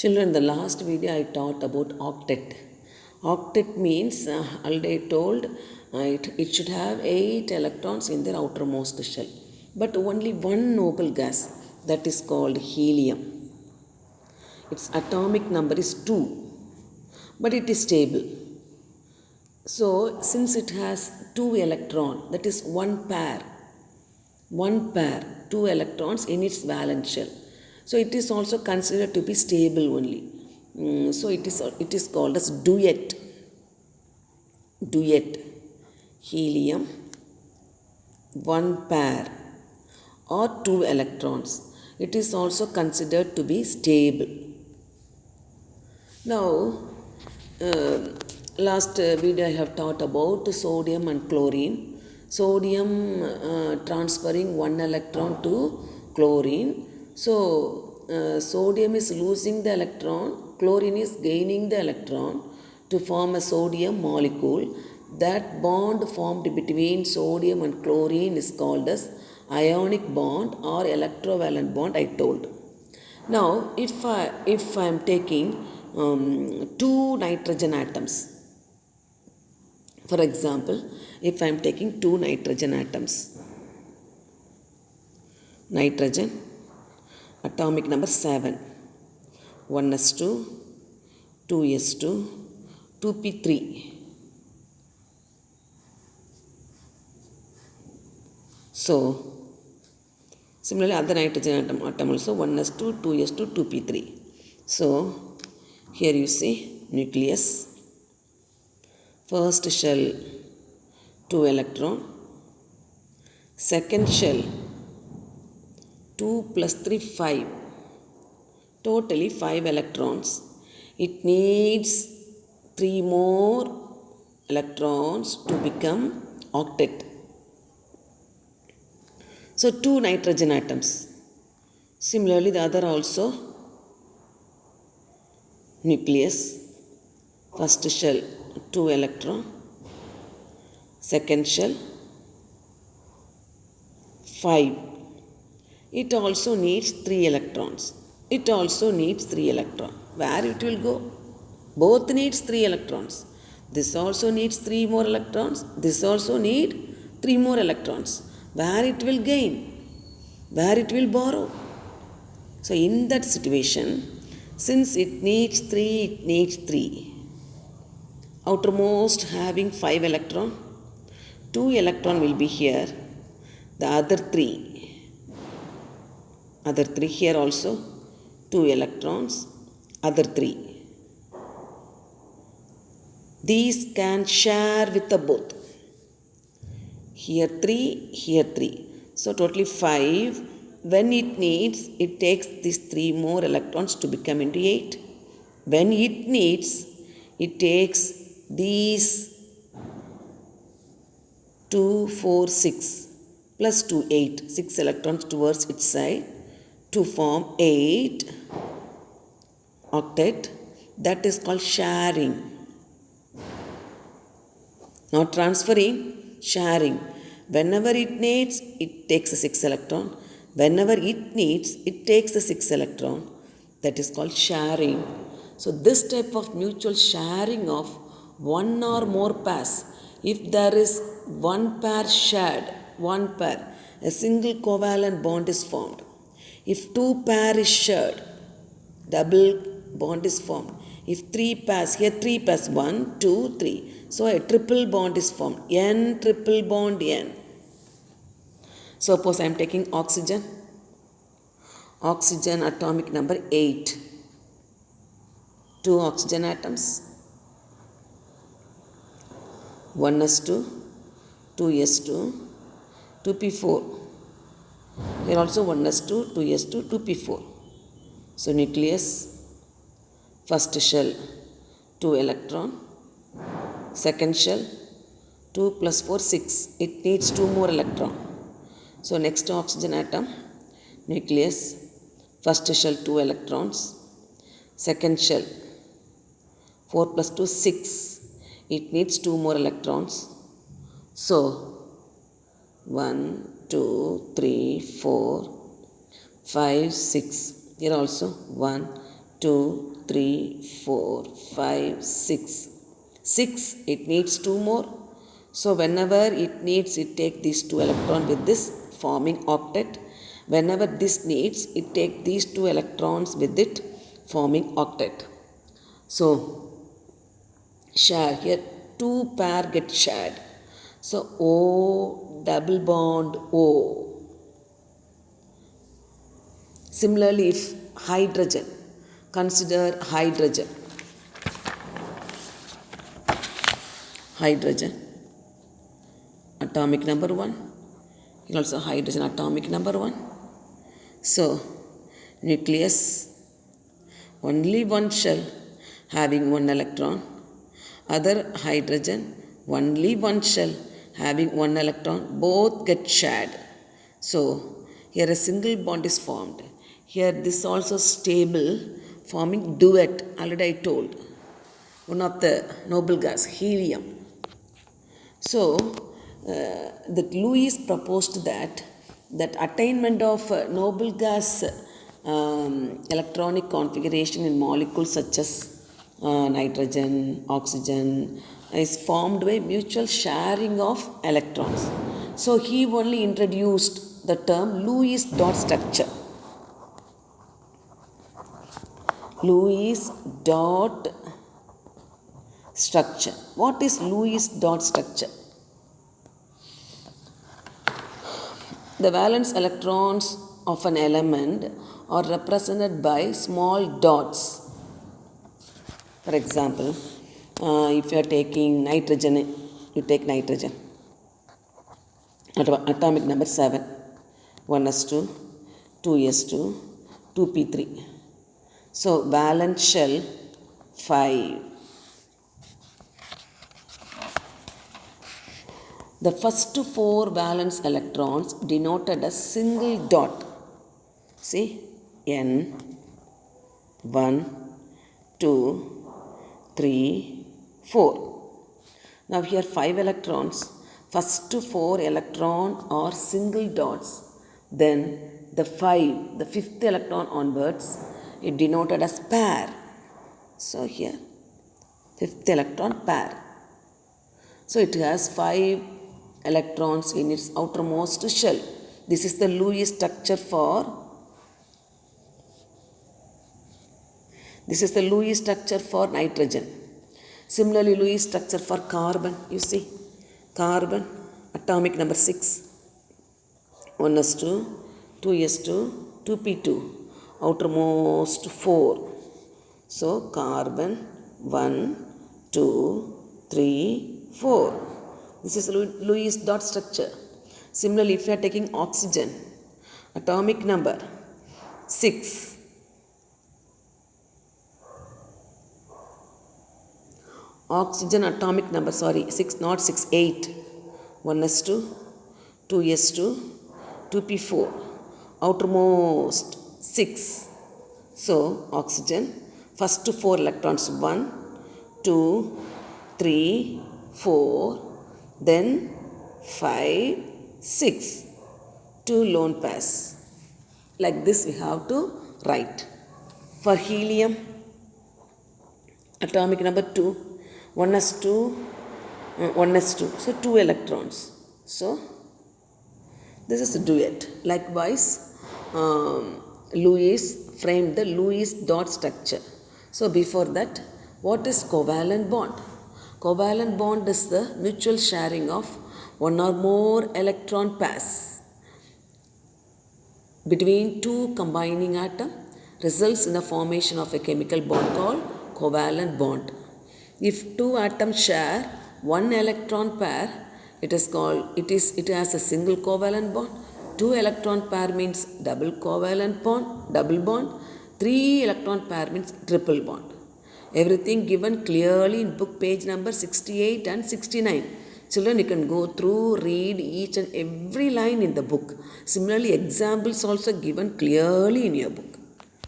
Children, the last video I taught about octet. Octet means, already told, it should have 8 electrons in their outermost shell. But only one noble gas, that is called helium. Its atomic number is 2, but it is stable. So, since it has 2 electrons, that is one pair, 2 electrons in its valence shell. So it is also considered to be stable only. So it is called as duet. Helium, one pair or 2 electrons. It is also considered to be stable. Now, last video I have taught about sodium and chlorine. Sodium transferring 1 electron to chlorine. So, sodium is losing the electron, chlorine is gaining the electron to form a sodium molecule. That bond formed between sodium and chlorine is called as ionic bond or electrovalent bond, I told. Now, if I am taking 2 nitrogen atoms, for example, if I am taking 2 nitrogen atoms, nitrogen, atomic number 7, 1s2, 2s2, 2p3. So, similarly other nitrogen atom also 1s2, 2s2, 2p3. So, here you see nucleus, first shell 2 electron, second shell 2 plus 3 5, totally 5 electrons. It needs 3 more electrons to become octet. So 2 nitrogen atoms. Similarly the other also nucleus, first shell 2 electron, second shell 5. It also needs 3 electrons. Where it will go? Both needs 3 electrons. This also needs 3 more electrons. This also need 3 more electrons. Where it will gain? Where it will borrow? So in that situation, since it needs 3, outermost having 5 electron, 2 electron will be here, the other 3 here also 2 electrons, other 3. These can share with the both. Here 3. So totally 5. When it needs, it takes these 3 more electrons to become into 8. When it needs, it takes these 2, 4, 6 plus 2, 8. 6 electrons towards its side to form 8 octet. That is called sharing. Not transferring, sharing. Whenever it needs, it takes a 6 electron. Whenever it needs, it takes a 6 electron. That is called sharing. So this type of mutual sharing of one or more pairs, if there is one pair shared, a single covalent bond is formed. If 2 pair is shared, double bond is formed. If 3 pairs, here 3 pairs, 1, 2, 3. So a triple bond is formed, N triple bond N. Suppose I am taking oxygen atomic number 8, 2 oxygen atoms, 1s2, 2s2, 2p4. Here also 1s2, 2s2, 2p4. So nucleus, first shell 2 electron, second shell 2 plus 4 6. It needs 2 more electron. So next oxygen atom, nucleus, first shell 2 electrons, second shell 4 plus 2 6. It needs 2 more electrons. So 1, 2, 3, 4, 5, 6. Here also 1, 2, 3, 4, 5, 6. 6, it needs 2 more. So whenever it needs, it take these 2 electrons with this forming octet. Whenever this needs, it take these 2 electrons with it forming octet. So share here, 2 pair get shared. So O double bond O. Similarly, if hydrogen, consider hydrogen. Hydrogen, atomic number 1. And also hydrogen, atomic number 1. So, nucleus, only one shell having 1 electron. Other hydrogen, only one shell having 1 electron. Both get shared. So, here a single bond is formed. Here this also stable, forming duet, already I told. One of the noble gas, helium. So, that Lewis proposed that attainment of noble gas electronic configuration in molecules such as nitrogen, oxygen is formed by mutual sharing of electrons. So, he only introduced the term Lewis dot structure. Lewis dot structure. What is Lewis dot structure? The valence electrons of an element are represented by small dots. For example, if you are taking nitrogen, you take nitrogen. Atomic number 7, 1s2, 2s2, 2p3. So, valence shell 5. The first 4 valence electrons denoted as single dot. See, N, 1, 2, 3, 4. Now here 5 electrons. First 4 electrons are single dots. Then the 5th electron onwards, it denoted as pair. So here, 5th electron pair. So it has 5 electrons in its outermost shell. This is the Lewis structure for nitrogen. Similarly, Lewis structure for carbon. You see, carbon, atomic number 6, 1s2, 2s2, 2p2, outermost 4. So, carbon 1, 2, 3, 4. This is Lewis dot structure. Similarly, if you are taking oxygen, atomic number 6. Oxygen atomic number, 6, not 6, 8. 1s2, 2s2, 2p4. Outermost 6. So, oxygen, first 4 electrons, 1, 2, 3, 4. Then 5, 6, 2 lone pairs. Like this we have to write. For helium, atomic number 2, 1s2, so 2 electrons. So this is a duet. Likewise, Lewis framed the Lewis dot structure. So before that, what is covalent bond? Covalent bond is the mutual sharing of one or more electron pairs between 2 combining atoms results in the formation of a chemical bond called covalent bond. If 2 atoms share 1 electron pair, it has a single covalent bond. 2 electron pair means double covalent bond, double bond. 3 electron pair means triple bond. Everything given clearly in book page number 68 and 69. Children, you can go through, read each and every line in the book. Similarly, examples also given clearly in your book.